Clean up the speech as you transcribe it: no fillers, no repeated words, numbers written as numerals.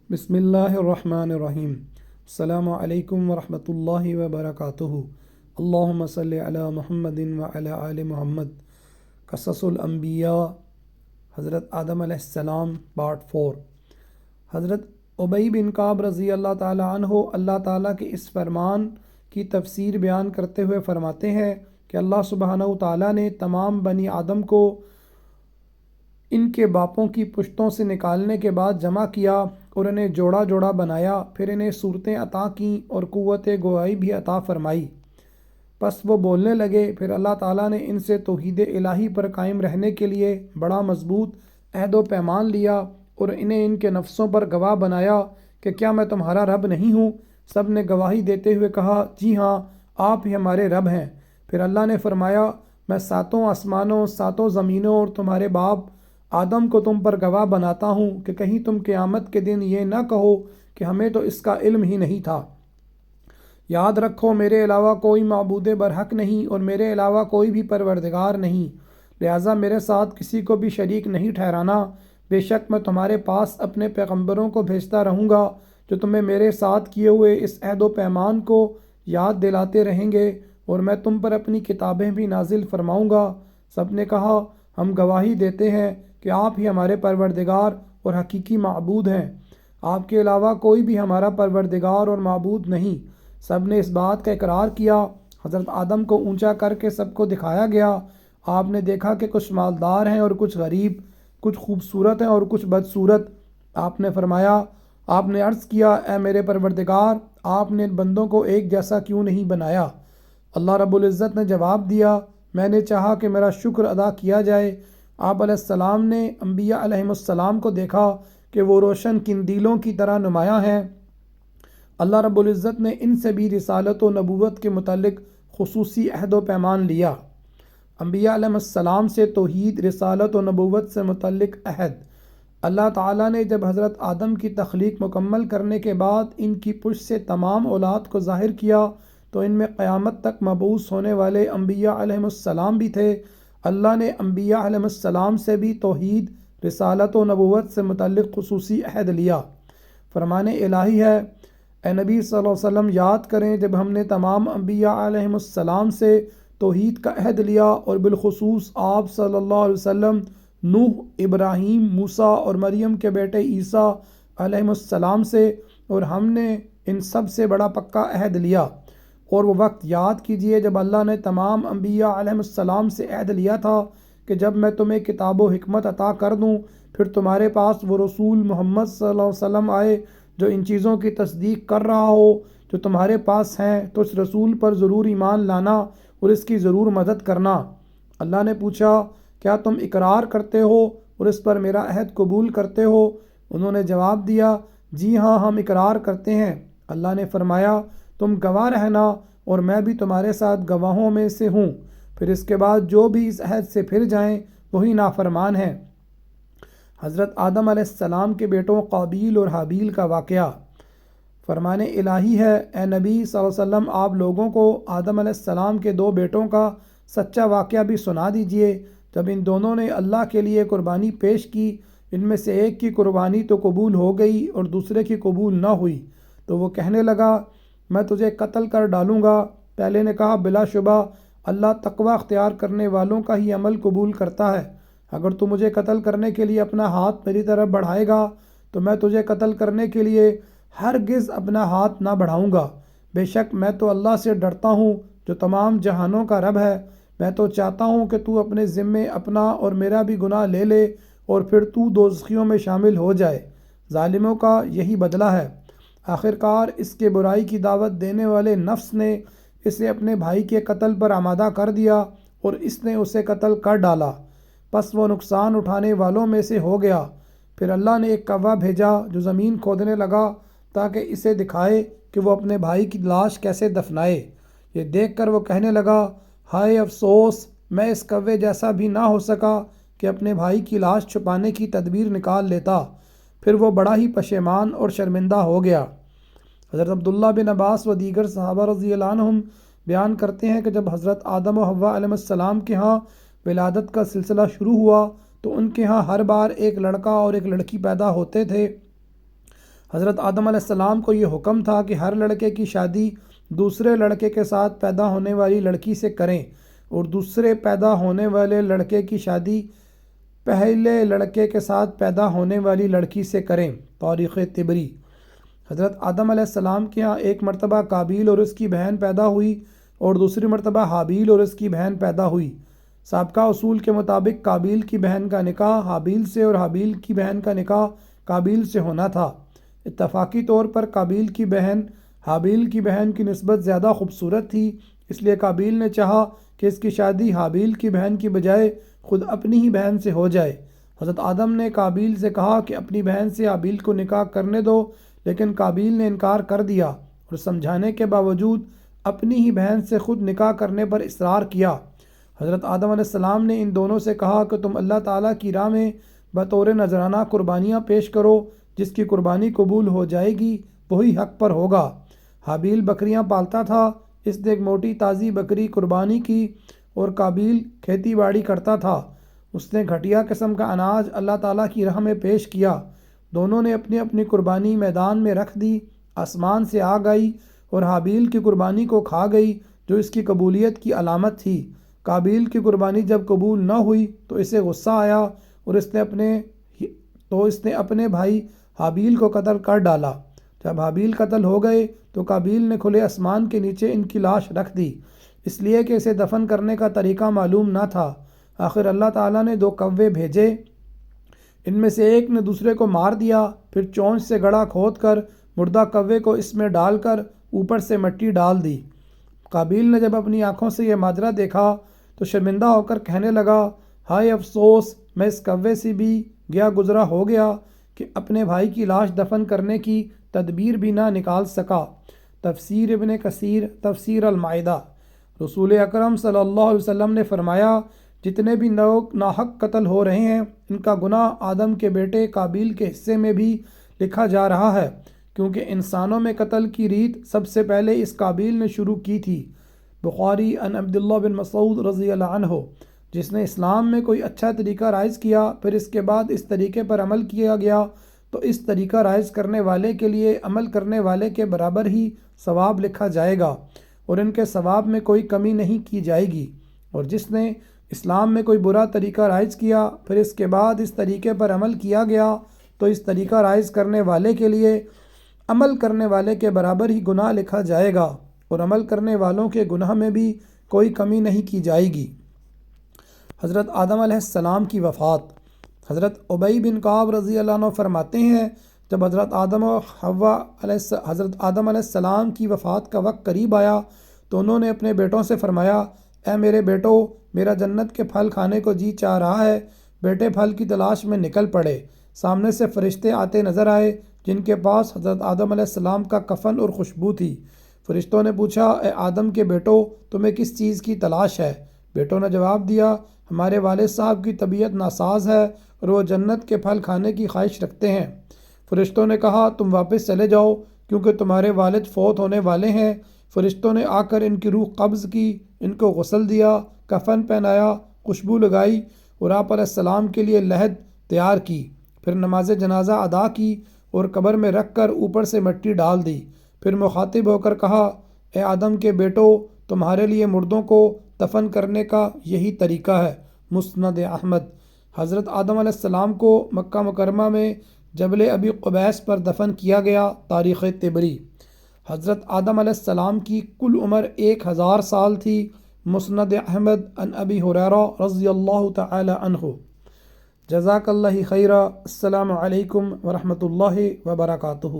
بسم اللہ الرحمن الرحیم۔ السلام علیکم ورحمۃ اللہ وبرکاتہ۔ اللہم صلی علی محمد وعلی آل محمد۔ قصص الانبیاء، حضرت آدم علیہ السلام، پارٹ 4۔ حضرت ابی بن کعب رضی اللہ تعالیٰ عنہ اللہ تعالیٰ کے اس فرمان کی تفسیر بیان کرتے ہوئے فرماتے ہیں کہ اللہ سبحانہ تعالیٰ نے تمام بنی آدم کو ان کے باپوں کی پشتوں سے نکالنے کے بعد جمع کیا اور انہیں جوڑا جوڑا بنایا، پھر انہیں صورتیں عطا کیں اور قوت گویائی بھی عطا فرمائی۔ پس وہ بولنے لگے، پھر اللہ تعالیٰ نے ان سے توحید الہی پر قائم رہنے کے لیے بڑا مضبوط عہد و پیمان لیا اور انہیں ان کے نفسوں پر گواہ بنایا کہ کیا میں تمہارا رب نہیں ہوں؟ سب نے گواہی دیتے ہوئے کہا، جی ہاں، آپ ہی ہمارے رب ہیں۔ پھر اللہ نے فرمایا، میں ساتوں آسمانوں، ساتوں زمینوں اور تمہارے باپ آدم کو تم پر گواہ بناتا ہوں کہ کہیں تم قیامت کے دن یہ نہ کہو کہ ہمیں تو اس کا علم ہی نہیں تھا۔ یاد رکھو، میرے علاوہ کوئی معبود برحق نہیں اور میرے علاوہ کوئی بھی پروردگار نہیں، لہٰذا میرے ساتھ کسی کو بھی شریک نہیں ٹھہرانا۔ بے شک میں تمہارے پاس اپنے پیغمبروں کو بھیجتا رہوں گا جو تمہیں میرے ساتھ کیے ہوئے اس عہد و پیمان کو یاد دلاتے رہیں گے، اور میں تم پر اپنی کتابیں بھی نازل فرماؤں گا۔ سب نے کہا، ہم گواہی دیتے ہیں کہ آپ ہی ہمارے پروردگار اور حقیقی معبود ہیں، آپ کے علاوہ کوئی بھی ہمارا پروردگار اور معبود نہیں۔ سب نے اس بات کا اقرار کیا۔ حضرت آدم کو اونچا کر کے سب کو دکھایا گیا۔ آپ نے دیکھا کہ کچھ مالدار ہیں اور کچھ غریب، کچھ خوبصورت ہیں اور کچھ بدصورت۔ آپ نے فرمایا، آپ نے عرض کیا، اے میرے پروردگار، آپ نے ان بندوں کو ایک جیسا کیوں نہیں بنایا؟ اللہ رب العزت نے جواب دیا، میں نے چاہا کہ میرا شکر ادا کیا جائے۔ آپ علیہ السلام نے انبیاء علیہم السلام کو دیکھا کہ وہ روشن قندیلوں کی طرح نمایاں ہیں۔ اللہ رب العزت نے ان سے بھی رسالت و نبوت کے متعلق خصوصی عہد و پیمان لیا۔ انبیاء علیہم السلام سے توحید، رسالت و نبوت سے متعلق عہد۔ اللہ تعالیٰ نے جب حضرت آدم کی تخلیق مکمل کرنے کے بعد ان کی پشت سے تمام اولاد کو ظاہر کیا تو ان میں قیامت تک مبعوث ہونے والے انبیاء علیہم السلام بھی تھے۔ اللہ نے انبیاء علیہم السلام سے بھی توحید، رسالت و نبوت سے متعلق خصوصی عہد لیا۔ فرمان الہی ہے، اے نبی صلی اللہ علیہ وسلم، یاد کریں جب ہم نے تمام انبیاء علیہم السلام سے توحید کا عہد لیا اور بالخصوص آپ صلی اللہ علیہ وسلم، نوح، ابراہیم، موسیٰ اور مریم کے بیٹے عیسیٰ علیہم السلام سے، اور ہم نے ان سب سے بڑا پکا عہد لیا۔ اور وہ وقت یاد کیجئے جب اللہ نے تمام انبیاء علیہم السلام سے عہد لیا تھا کہ جب میں تمہیں کتاب و حکمت عطا کر دوں، پھر تمہارے پاس وہ رسول محمد صلی اللہ علیہ وسلم آئے جو ان چیزوں کی تصدیق کر رہا ہو جو تمہارے پاس ہیں، تو اس رسول پر ضرور ایمان لانا اور اس کی ضرور مدد کرنا۔ اللہ نے پوچھا، کیا تم اقرار کرتے ہو اور اس پر میرا عہد قبول کرتے ہو؟ انہوں نے جواب دیا، جی ہاں، ہم اقرار کرتے ہیں۔ اللہ نے فرمایا، تم گواہ رہنا اور میں بھی تمہارے ساتھ گواہوں میں سے ہوں۔ پھر اس کے بعد جو بھی اس عہد سے پھر جائیں وہی نافرمان ہیں۔ حضرت آدم علیہ السلام کے بیٹوں قابیل اور حابیل کا واقعہ۔ فرمان الہی ہے، اے نبی صلی اللہ علیہ وسلم، آپ لوگوں کو آدم علیہ السلام کے دو بیٹوں کا سچا واقعہ بھی سنا دیجئے۔ جب ان دونوں نے اللہ کے لیے قربانی پیش کی، ان میں سے ایک کی قربانی تو قبول ہو گئی اور دوسرے کی قبول نہ ہوئی، تو وہ کہنے لگا، میں تجھے قتل کر ڈالوں گا۔ پہلے نے کہا، بلا شبہ اللہ تقوی اختیار کرنے والوں کا ہی عمل قبول کرتا ہے۔ اگر تو مجھے قتل کرنے کے لیے اپنا ہاتھ میری طرف بڑھائے گا تو میں تجھے قتل کرنے کے لیے ہرگز اپنا ہاتھ نہ بڑھاؤں گا۔ بے شک میں تو اللہ سے ڈرتا ہوں جو تمام جہانوں کا رب ہے۔ میں تو چاہتا ہوں کہ تو اپنے ذمے اپنا اور میرا بھی گناہ لے لے اور پھر تو دوزخیوں میں شامل ہو جائے۔ ظالموں کا یہی بدلہ ہے۔ آخرکار اس کے برائی کی دعوت دینے والے نفس نے اسے اپنے بھائی کے قتل پر آمادہ کر دیا اور اس نے اسے قتل کر ڈالا، پس وہ نقصان اٹھانے والوں میں سے ہو گیا۔ پھر اللہ نے ایک کوا بھیجا جو زمین کھودنے لگا تاکہ اسے دکھائے کہ وہ اپنے بھائی کی لاش کیسے دفنائے۔ یہ دیکھ کر وہ کہنے لگا، ہائے افسوس، میں اس کوے جیسا بھی نہ ہو سکا کہ اپنے بھائی کی لاش چھپانے کی تدبیر نکال لیتا۔ پھر وہ بڑا ہی پشیمان اور شرمندہ ہو گیا۔ حضرت عبداللہ بن عباس و دیگر صحابہ رضی اللہ عنہم بیان کرتے ہیں کہ جب حضرت آدم و حوا علیہ السلام کے ہاں ولادت کا سلسلہ شروع ہوا تو ان کے ہاں ہر بار ایک لڑکا اور ایک لڑکی پیدا ہوتے تھے۔ حضرت آدم علیہ السلام کو یہ حکم تھا کہ ہر لڑکے کی شادی دوسرے لڑکے کے ساتھ پیدا ہونے والی لڑکی سے کریں، اور دوسرے پیدا ہونے والے لڑکے کی شادی پہلے لڑکے کے ساتھ پیدا ہونے والی لڑکی سے کریں۔ تاریخ طبری۔ حضرت آدم علیہ السلام کے ہاں ایک مرتبہ قابیل اور اس کی بہن پیدا ہوئی اور دوسری مرتبہ حابیل اور اس کی بہن پیدا ہوئی۔ سابقہ اصول کے مطابق قابیل کی بہن کا نکاح حابیل سے اور حابیل کی بہن کا نکاح قابیل سے ہونا تھا۔ اتفاقی طور پر قابیل کی بہن حابیل کی بہن کی نسبت زیادہ خوبصورت تھی، اس لیے قابیل نے چاہا کہ اس کی شادی حابیل کی بہن کی بجائے خود اپنی ہی بہن سے ہو جائے۔ حضرت آدم نے قابیل سے کہا کہ اپنی بہن سے حابیل کو نکاح کرنے دو، لیکن قابیل نے انکار کر دیا اور سمجھانے کے باوجود اپنی ہی بہن سے خود نکاح کرنے پر اصرار کیا۔ حضرت آدم علیہ السلام نے ان دونوں سے کہا کہ تم اللہ تعالیٰ کی راہ میں بطور نذرانہ قربانیاں پیش کرو، جس کی قربانی قبول ہو جائے گی وہی حق پر ہوگا۔ حابیل بکریاں پالتا تھا، اس نے ایک موٹی تازی بکری قربانی کی، اور قابیل کھیتی باڑی کرتا تھا، اس نے گھٹیا قسم کا اناج اللہ تعالیٰ کی راہ میں پیش کیا۔ دونوں نے اپنی اپنی قربانی میدان میں رکھ دی، آسمان سے آگ آئی اور حابیل کی قربانی کو کھا گئی، جو اس کی قبولیت کی علامت تھی۔ قابیل کی قربانی جب قبول نہ ہوئی تو اسے غصہ آیا اور اس نے اپنے بھائی حابیل کو قتل کر ڈالا۔ جب حابیل قتل ہو گئے تو قابیل نے کھلے آسمان کے نیچے ان کی لاش رکھ دی، اس لیے کہ اسے دفن کرنے کا طریقہ معلوم نہ تھا۔ آخر اللہ تعالیٰ نے 2 کوے بھیجے، ان میں سے ایک نے دوسرے کو مار دیا، پھر چونچ سے گڑھا کھود کر مردہ کوے کو اس میں ڈال کر اوپر سے مٹی ڈال دی۔ قابیل نے جب اپنی آنکھوں سے یہ ماجرا دیکھا تو شرمندہ ہو کر کہنے لگا، ہائے افسوس، میں اس کوے سے بھی گیا گزرا ہو گیا کہ اپنے بھائی کی لاش دفن کرنے کی تدبیر بھی نہ نکال سکا۔ تفسیر ابن کثیر، تفسیر المائدہ۔ رسول اکرم صلی اللہ علیہ وسلم نے فرمایا، جتنے بھی لوگ ناحق قتل ہو رہے ہیں ان کا گناہ آدم کے بیٹے قابیل کے حصے میں بھی لکھا جا رہا ہے، کیونکہ انسانوں میں قتل کی ریت سب سے پہلے اس قابیل نے شروع کی تھی۔ بخاری عن عبداللہ بن مسعود رضی اللہ عنہ، جس نے اسلام میں کوئی اچھا طریقہ رائج کیا پھر اس کے بعد اس طریقے پر عمل کیا گیا تو اس طریقہ رائج کرنے والے کے لیے عمل کرنے والے کے برابر ہی ثواب لکھا جائے گا اور ان کے ثواب میں کوئی کمی نہیں کی جائے گی، اور جس نے اسلام میں کوئی برا طریقہ رائج کیا پھر اس کے بعد اس طریقے پر عمل کیا گیا تو اس طریقہ رائج کرنے والے کے لیے عمل کرنے والے کے برابر ہی گناہ لکھا جائے گا اور عمل کرنے والوں کے گناہ میں بھی کوئی کمی نہیں کی جائے گی۔ حضرت آدم علیہ السلام کی وفات۔ حضرت ابی بن کعب رضی اللہ عنہ فرماتے ہیں، جب حضرت آدم علیہ السلام کی وفات کا وقت قریب آیا تو انہوں نے اپنے بیٹوں سے فرمایا، اے میرے بیٹو، میرا جنت کے پھل کھانے کو جی چاہ رہا ہے۔ بیٹے پھل کی تلاش میں نکل پڑے۔ سامنے سے فرشتے آتے نظر آئے جن کے پاس حضرت آدم علیہ السلام کا کفن اور خوشبو تھی۔ فرشتوں نے پوچھا، اے آدم کے بیٹو، تمہیں کس چیز کی تلاش ہے؟ بیٹوں نے جواب دیا، ہمارے والد صاحب کی طبیعت ناساز ہے اور وہ جنت کے پھل کھانے کی خواہش رکھتے ہیں۔ فرشتوں نے کہا، تم واپس چلے جاؤ کیونکہ تمہارے والد فوت ہونے والے ہیں۔ فرشتوں نے آ کر ان کی روح قبض کی، ان کو غسل دیا، کفن پہنایا، خوشبو لگائی اور آپ علیہ السلام کے لیے لحد تیار کی، پھر نماز جنازہ ادا کی اور قبر میں رکھ کر اوپر سے مٹی ڈال دی۔ پھر مخاطب ہو کر کہا، اے آدم کے بیٹو، تمہارے لیے مردوں کو دفن کرنے کا یہی طریقہ ہے۔ مسند احمد۔ حضرت آدم علیہ السلام کو مکہ مکرمہ میں جبل ابی قبیس پر دفن کیا گیا۔ تاریخ طبری۔ حضرت آدم علیہ السلام کی کل عمر 1000 سال تھی۔ مسند احمد عن ابی ہریرہ رضی اللہ تعالی عنہ۔ جزاک اللہ خیرہ۔ السلام علیکم ورحمۃ اللہ وبرکاتہ۔